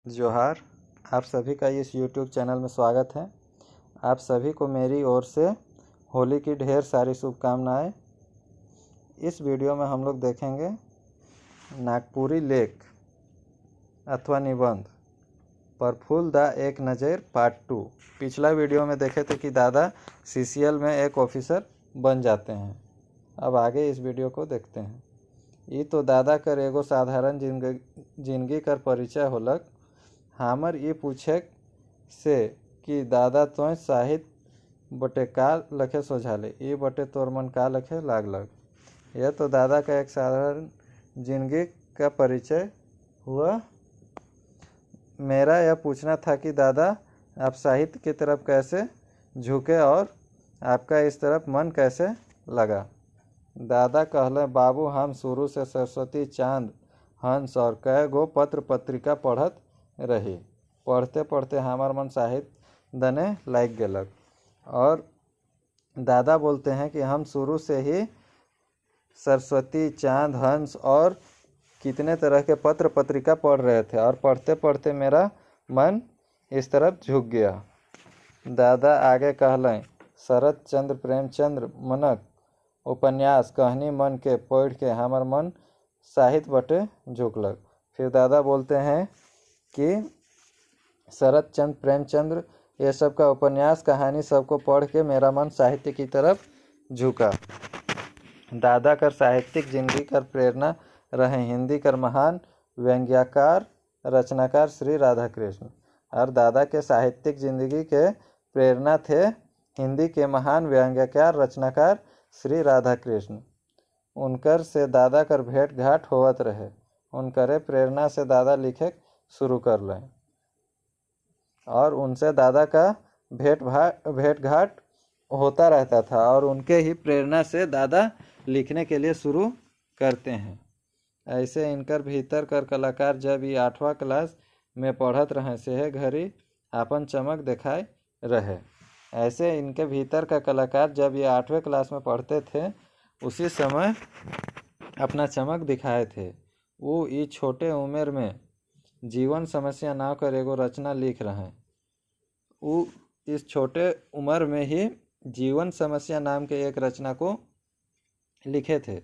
जोहार। आप सभी का इस YouTube चैनल में स्वागत है। आप सभी को मेरी ओर से होली की ढेर सारी शुभकामनाएं। इस वीडियो में हम लोग देखेंगे नागपुरी लेख अथवा निबंध प्रफुल्ल दा एक नज़र पार्ट 2। पिछला वीडियो में देखे थे कि दादा CCL में एक ऑफिसर बन जाते हैं। अब आगे इस वीडियो को देखते हैं। ये तो दादा कर एगो साधारण जिंदगी कर परिचय होलक। हमर ये पूछे से कि दादा तो साहित्य बटे का लखे सोझाले ये बटे तोर मन का लखे लागलक। यह तो दादा का एक साधारण जिंदगी का परिचय हुआ। मेरा यह पूछना था कि दादा आप साहित्य की तरफ कैसे झुके और आपका इस तरफ मन कैसे लगा। दादा कहले, बाबू हम शुरू से सरस्वती, चांद, हंस और कई गो पत्र पत्रिका पढ़त रही। पढ़ते पढ़ते हमार मन साहित्य दने लाग गेलक। और दादा बोलते हैं कि हम शुरू से ही सरस्वती, चांद, हंस और कितने तरह के पत्र पत्रिका पढ़ रहे थे और पढ़ते पढ़ते मेरा मन इस तरफ झुक गया। दादा आगे कहलें, शरत चंद्र प्रेमचंद्र मनक उपन्यास कहानी मन के पढ़ के हमार मन साहित्य बटे झुकलक। फिर दादा बोलते हैं कि शरत चंद्र प्रेमचंद्र ये सब का उपन्यास कहानी सबको पढ़ के मेरा मन साहित्य की तरफ झुका। दादा कर साहित्यिक जिंदगी कर प्रेरणा रहे हिंदी कर महान व्यंग्यकार रचनाकार श्री राधा कृष्ण। और दादा के साहित्यिक जिंदगी के प्रेरणा थे हिंदी के महान व्यंग्यकार रचनाकार श्री राधा कृष्ण। उनकर से दादा कर भेंट घाट होवत रहे। उनकरे प्रेरणा से दादा लिखे शुरू कर लें और उनसे दादा का भेंट घाट होता रहता था और उनके ही प्रेरणा से दादा लिखने के लिए शुरू करते हैं। ऐसे इनकर भीतर कर कलाकार जब ये 8वां क्लास में पढ़त रहे से घड़ी अपन चमक दिखाए रहे। ऐसे इनके भीतर का कलाकार जब ये 8वें क्लास में पढ़ते थे उसी समय अपना चमक दिखाए थे। वो ये छोटे उम्र में जीवन समस्या नाव कर एगो रचना लिख रहे हैं। वो इस छोटे उम्र में ही जीवन समस्या नाम के एक रचना को लिखे थे,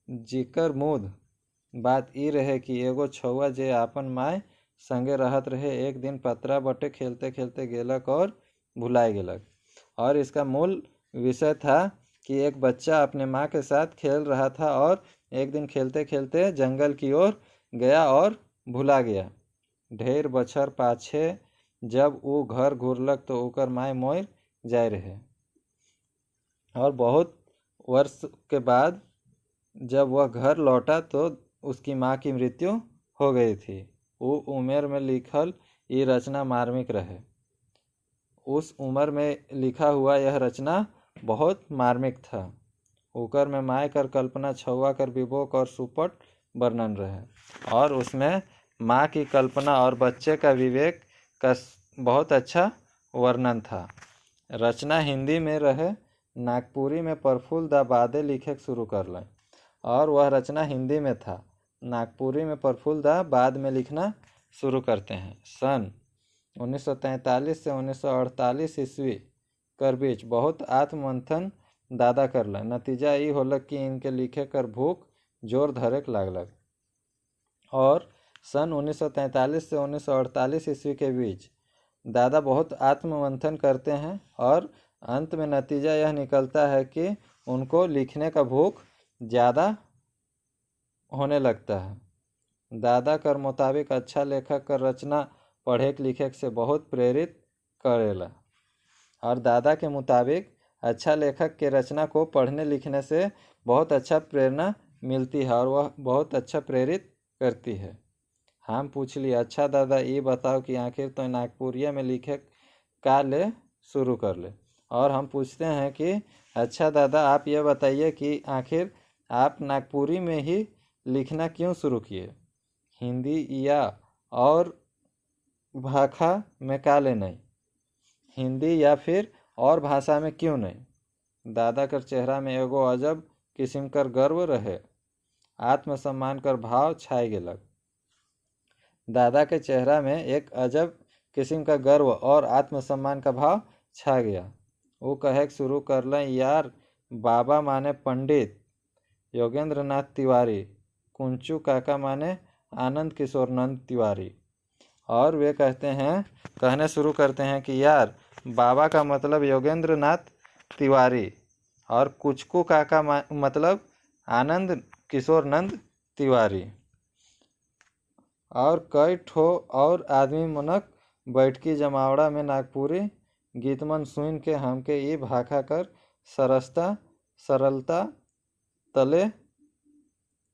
जिकर मूद बात ई रहे कि एगो छौआ जे आपन माय संगे रहत रहे एक दिन पतरा बटे खेलते खेलते गेलक और भुलाए गेलक। और इसका मूल विषय था कि एक बच्चा अपने माँ के साथ खेल रहा था और एक दिन खेलते खेलते जंगल की ओर गया और भुला गया। ढेर बछर पाछे जब वो घर घुरलक तो ओकर माय मोर जाए रहे और बहुत वर्ष के बाद जब वह घर लौटा तो उसकी माँ की मृत्यु हो गई थी। वो उम्र में लिखल ये रचना मार्मिक रहे। उस उम्र में लिखा हुआ यह रचना बहुत मार्मिक था। ओकर में माय कर कल्पना, छौआ कर विवेक और सुपट वर्णन रहे और उसमें माँ की कल्पना और बच्चे का विवेक का बहुत अच्छा वर्णन था। रचना हिंदी में रहे। नागपुरी में प्रफुल्ल दा बादे लिखे शुरू कर लें और वह रचना हिंदी में था। नागपुरी में प्रफुल्ल दा बाद में लिखना शुरू करते हैं। सन 1943 से 1948 ईस्वी कर बीच बहुत आत्ममंथन दादा कर लें। नतीजा ये होलक कि इनके लिखे कर भूख जोर धरेक लागलक और सन 1943 से 1948 ईस्वी के बीच दादा बहुत आत्ममंथन करते हैं और अंत में नतीजा यह निकलता है कि उनको लिखने का भूख ज़्यादा होने लगता है। दादा कर मुताबिक अच्छा लेखक कर रचना पढ़े लिखे से बहुत प्रेरित करेला और दादा के मुताबिक अच्छा लेखक के रचना को पढ़ने लिखने से बहुत अच्छा प्रेरणा मिलती है और वह बहुत अच्छा प्रेरित करती है। हम पूछ लिए, अच्छा दादा ये बताओ कि आखिर तो नागपुरिया में लिखे का ले शुरू कर ले। और हम पूछते हैं कि अच्छा दादा आप ये बताइए कि आखिर आप नागपुरी में ही लिखना क्यों शुरू किए, हिंदी या और भाषा में का ले नहीं, हिंदी या फिर और भाषा में क्यों नहीं। दादा कर चेहरा में एगो अजब किस्म कर गर्व रहे, आत्मसम्मान कर भाव छाए गेलक। दादा के चेहरा में एक अजब किस्म का गर्व और आत्मसम्मान का भाव छा गया। वो कहे शुरू कर लें, यार बाबा माने पंडित योगेंद्र नाथ तिवारी, कुंचू काका माने आनंद किशोर नंद तिवारी। और वे कहने शुरू करते हैं कि यार बाबा का मतलब योगेंद्र नाथ तिवारी और कुचकू काका मतलब आनंद किशोर नंद तिवारी। और कई ठो और आदमी मनक बैठकी जमावड़ा में नागपुरी गीतमन सुन के हमके ये भाखा कर सरलता तले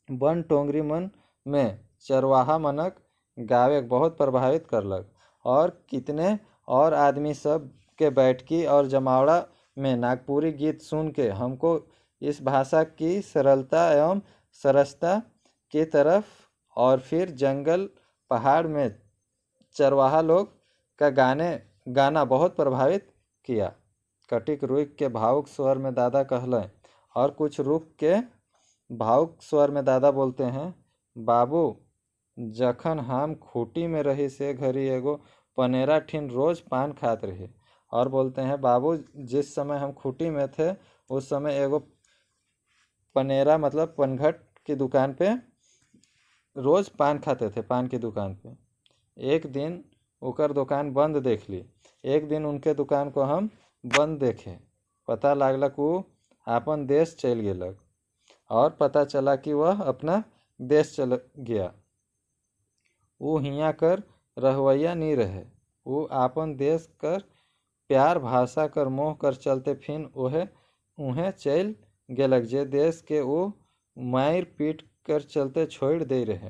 बन टोंगरी मन में चरवाहा मनक गावे बहुत प्रभावित करलक। और कितने और आदमी सब के बैठकी और जमावड़ा में नागपुरी गीत सुन के हमको इस भाषा की सरलता एवं सरसता की तरफ और फिर जंगल पहाड़ में चरवाहा लोग का गाना बहुत प्रभावित किया। कटिक रुक के भावुक स्वर में दादा कहलें और कुछ रुक के भावुक स्वर में दादा बोलते हैं, बाबू जखन हम खूटी में रही से घरी एगो पनेरा ठिन रोज पान खात रही। और बोलते हैं, बाबू जिस समय हम खूटी में थे उस समय एगो पनेरा मतलब पनघट की दुकान पे रोज पान खाते थे, पान की दुकान पे। एक दिन ओकर दुकान बंद देख ली। एक दिन उनके दुकान को हम बंद देखे, पता लागलक वो अपन देश चल गेलक। और पता चला कि वह अपना देश चल गया। वो हियाँ कर रहवैया नहीं रहे, वो आपन देश कर प्यार भाषा कर मोह कर चलते फिन उहें चल गेलक जे देश के वो मार पीट कर चलते छोड़ दे रहे।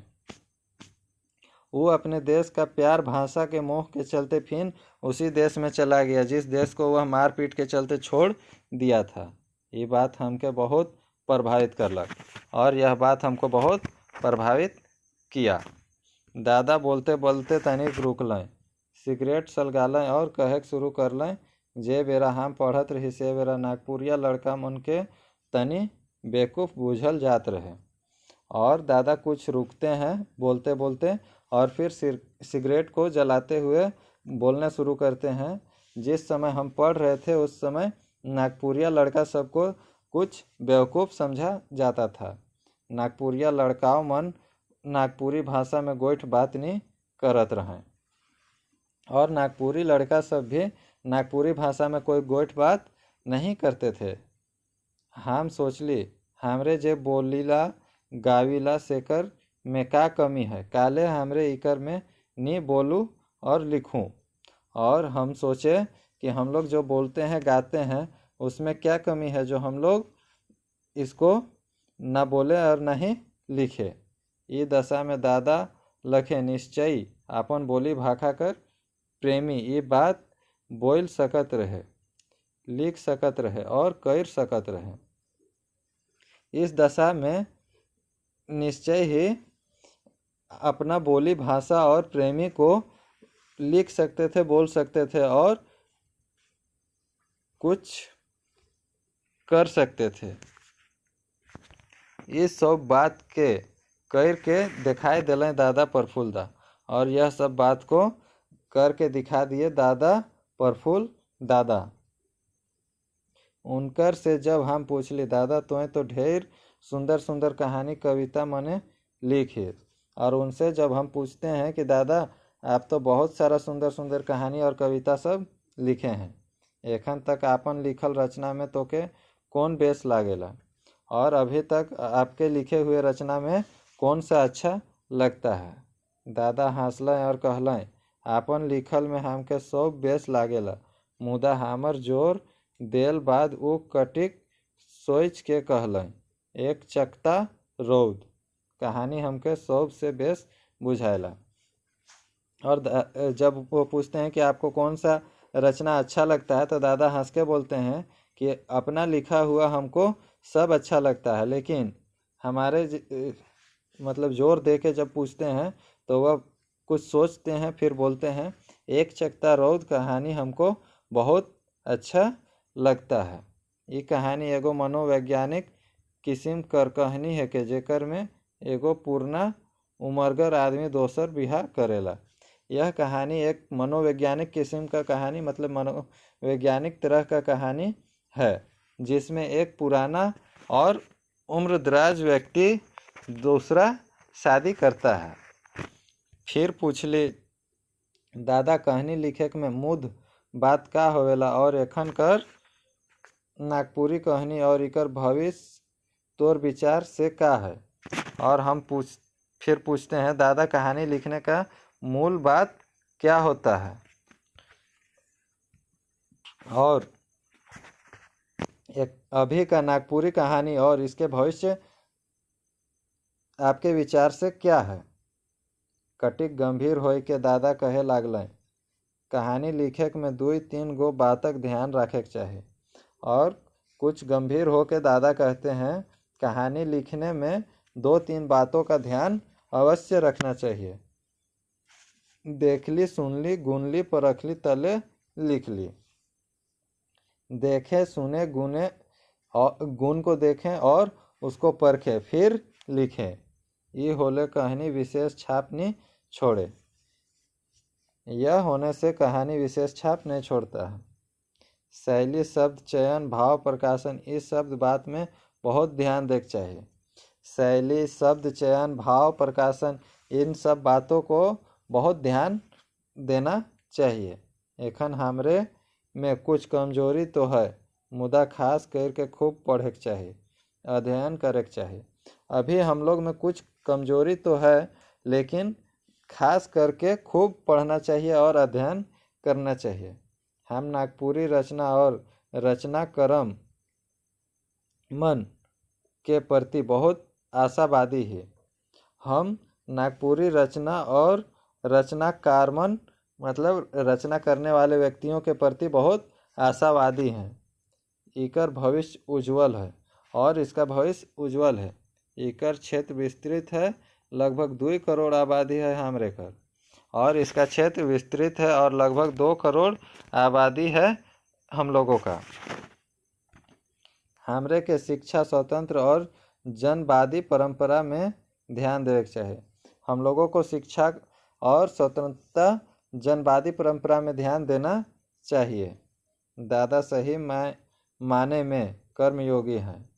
वो अपने देश का प्यार भाषा के मोह के चलते फिर उसी देश में चला गया जिस देश को वह मार पीट के चलते छोड़ दिया था। ये बात हमके बहुत प्रभावित करलक और यह बात हमको बहुत प्रभावित किया। दादा बोलते बोलते तनिक रुक लें, सिगरेट सलगालें और कहे शुरू कर लें, जे बेरा हम पढ़त रही से बेरा नागपुरिया लड़का मन के तनी बेवकूफ़ बूझल जात रहे। और दादा कुछ रुकते हैं बोलते बोलते और फिर सिगरेट को जलाते हुए बोलने शुरू करते हैं, जिस समय हम पढ़ रहे थे उस समय नागपुरिया लड़का सबको कुछ बेवकूफ़ समझा जाता था। नागपुरिया लड़काओं मन नागपुरी भाषा में गोइठ बात नहीं करत रहें और नागपुरी लड़का सब भी नागपुरी भाषा में कोई गोइठ बात नहीं करते थे। हम सोचली हमरे जे बोलीला गावीला सेकर में का कमी है, काले हमरे इकर में नहीं बोलूं और लिखूं। और हम सोचे कि हम लोग जो बोलते हैं गाते हैं उसमें क्या कमी है जो हम लोग इसको ना बोले और ना ही लिखे। ये दशा में दादा लखे निश्चयी अपन बोली भाखा कर प्रेमी ये बात बोल सकत रहे, लिख सकत रहे और कर सकत रहे। इस दशा में निश्चय ही अपना बोली भाषा और प्रेमी को लिख सकते थे, बोल सकते थे और कुछ कर सकते थे। इस सब बात के करके दिखाई दिले दादा प्रफुल्लदा और यह सब बात को करके दिखा दिए दादा प्रफुल्ल दादा। उनकर से जब हम पूछ ली, दादा तो ढेर सुंदर सुंदर कहानी कविता मने लिखे। और उनसे जब हम पूछते हैं कि दादा आप तो बहुत सारा सुंदर सुंदर कहानी और कविता सब लिखे हैं, एखन तक आपन लिखल रचना में तो के कौन बेस लागेला और अभी तक आपके लिखे हुए रचना में कौन सा अच्छा लगता है। दादा हंसलें और कहलें, आपन लिखल में हमके सब बेस लागेला, मुदा हमर जोर देल बाद वो कटिक सोच के कहलें, एक चकता रौद कहानी हमके सब से बेस बुझाएला। और जब वो पूछते हैं कि आपको कौन सा रचना अच्छा लगता है तो दादा हंस के बोलते हैं कि अपना लिखा हुआ हमको सब अच्छा लगता है, लेकिन हमारे मतलब जोर दे के जब पूछते हैं तो वह कुछ सोचते हैं फिर बोलते हैं, एक चकता रौद कहानी हमको बहुत अच्छा लगता है। ये कहानी एगो मनोवैज्ञानिक किस्म कर कहानी है कि जेकर में एगो पूर्णा उमरगर आदमी दोसर बिहा करेला। यह कहानी एक मनोवैज्ञानिक किस्म का कहानी मतलब मनोवैज्ञानिक तरह का कहानी है, जिसमें एक पुराना और उम्रदराज व्यक्ति दूसरा शादी करता है। फिर पूछली, दादा कहानी लिखे में मुद बात का होवेला और एखन कर नागपुरी कहानी और इकर भविष्य तोर विचार से का है। और हम फिर पूछते हैं, दादा कहानी लिखने का मूल बात क्या होता है और एक अभी का नागपुरी कहानी और इसके भविष्य आपके विचार से क्या है। कटिक गंभीर होय के दादा कहे लागल, कहानी लिखे में 2-3 गो बातक ध्यान रखे चाहिए। और कुछ गंभीर हो के दादा कहते हैं, कहानी लिखने में 2-3 बातों का ध्यान अवश्य रखना चाहिए। देखली, सुनली, गुनली, परखली, तले लिख ली। देखे, सुने, गुने और गुण को देखें और उसको परखें फिर लिखें। ये होले कहानी विशेष छाप नहीं छोड़े। यह होने से कहानी विशेष छाप नहीं छोड़ता है। शैली, शब्द चयन, भाव प्रकाशन, इस शब्द बात में बहुत ध्यान देना चाहिए। शैली, शब्द चयन, भाव प्रकाशन, इन सब बातों को बहुत ध्यान देना चाहिए। एखन हमरे में कुछ कमजोरी तो है, मुदा खास करके खूब पढ़े के चाहिए, अध्ययन करे के चाहिए। अभी हम लोग में कुछ कमजोरी तो है, लेकिन खास करके खूब पढ़ना चाहिए और अध्ययन करना चाहिए। हम नागपुरी रचना और रचना क्रम मन के प्रति बहुत आशावादी है। हम नागपुरी रचना और रचनाकारमन मतलब रचना करने वाले व्यक्तियों के प्रति बहुत आशावादी हैं। इकर भविष्य उज्जवल है और इसका भविष्य उज्जवल है। इकर क्षेत्र विस्तृत है, लगभग 2 करोड़ आबादी है हमरे कर, और इसका क्षेत्र विस्तृत है और लगभग 2 करोड़ आबादी है हम लोगों का। हमरे के शिक्षा स्वतंत्र और जनवादी परंपरा में ध्यान देना चाहिए। हम लोगों को शिक्षा और स्वतंत्रता जनवादी परंपरा में ध्यान देना चाहिए। दादा सही माने में कर्मयोगी हैं,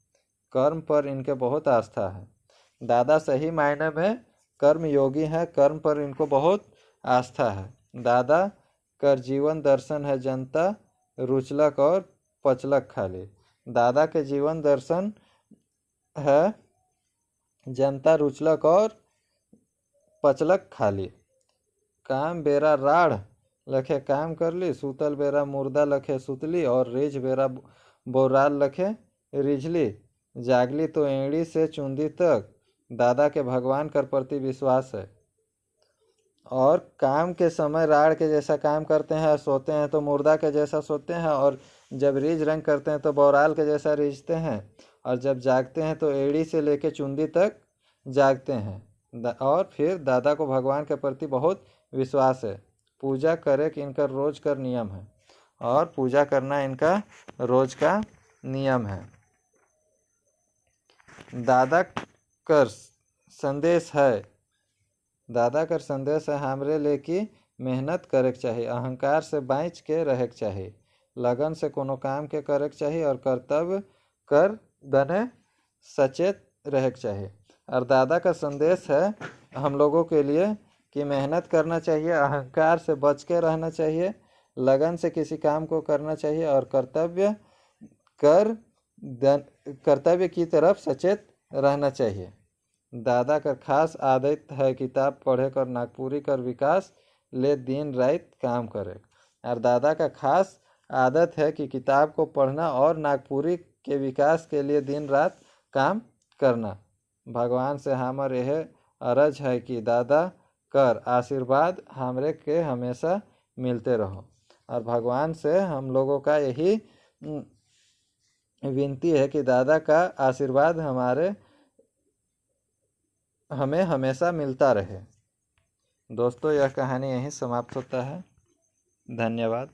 कर्म पर इनके बहुत आस्था है। दादा सही मायने में कर्मयोगी हैं, कर्म पर इनको बहुत आस्था है। दादा कर जीवन दर्शन है जनता रुचलक और पचलक खाली। दादा के जीवन दर्शन है जनता रुचलक और पचलक खाली। काम बेरा राढ़ लखे काम कर ली, सूतल बेरा मुर्दा लखे सुतली और रिझ बेरा बोराल लखे रिझली। जागली तो एड़ी से चुंदी तक। दादा के भगवान कर प्रति विश्वास है और काम के समय राड़ के जैसा काम करते हैं, सोते हैं तो मुर्दा के जैसा सोते हैं, और जब रीझ रंग करते हैं तो बोराल के जैसा रीझते हैं, और जब जागते हैं तो एड़ी से लेके चुंदी तक जागते हैं। और फिर दादा को भगवान के प्रति बहुत विश्वास है। पूजा करे कि इनका रोज का नियम है और पूजा करना इनका रोज का नियम है। दादा कर संदेश है, दादा कर संदेश है हमरे ले कि मेहनत करे के चाहिए, अहंकार से बाँच के रहे के चाहिए, लगन से कोनो काम के करे के चाहिए और कर्तव्य कर बने सचेत रहे के चाहिए। और दादा का संदेश है हम लोगों के लिए कि मेहनत करना चाहिए, अहंकार से बच के रहना चाहिए, लगन से किसी काम को करना चाहिए और कर्तव्य की तरफ सचेत रहना चाहिए। दादा का खास आदत है किताब पढ़े कर नागपुरी कर विकास ले दिन रात काम करे। और दादा का खास आदत है कि किताब को पढ़ना और नागपुरी के विकास के लिए दिन रात काम करना। भगवान से हमारे यह अरज है कि दादा कर आशीर्वाद हमरे के हमेशा मिलते रहो। और भगवान से हम लोगों का यही विनती है कि दादा का आशीर्वाद हमें हमेशा मिलता रहे। दोस्तों, यह कहानी यहीं समाप्त होता है। धन्यवाद।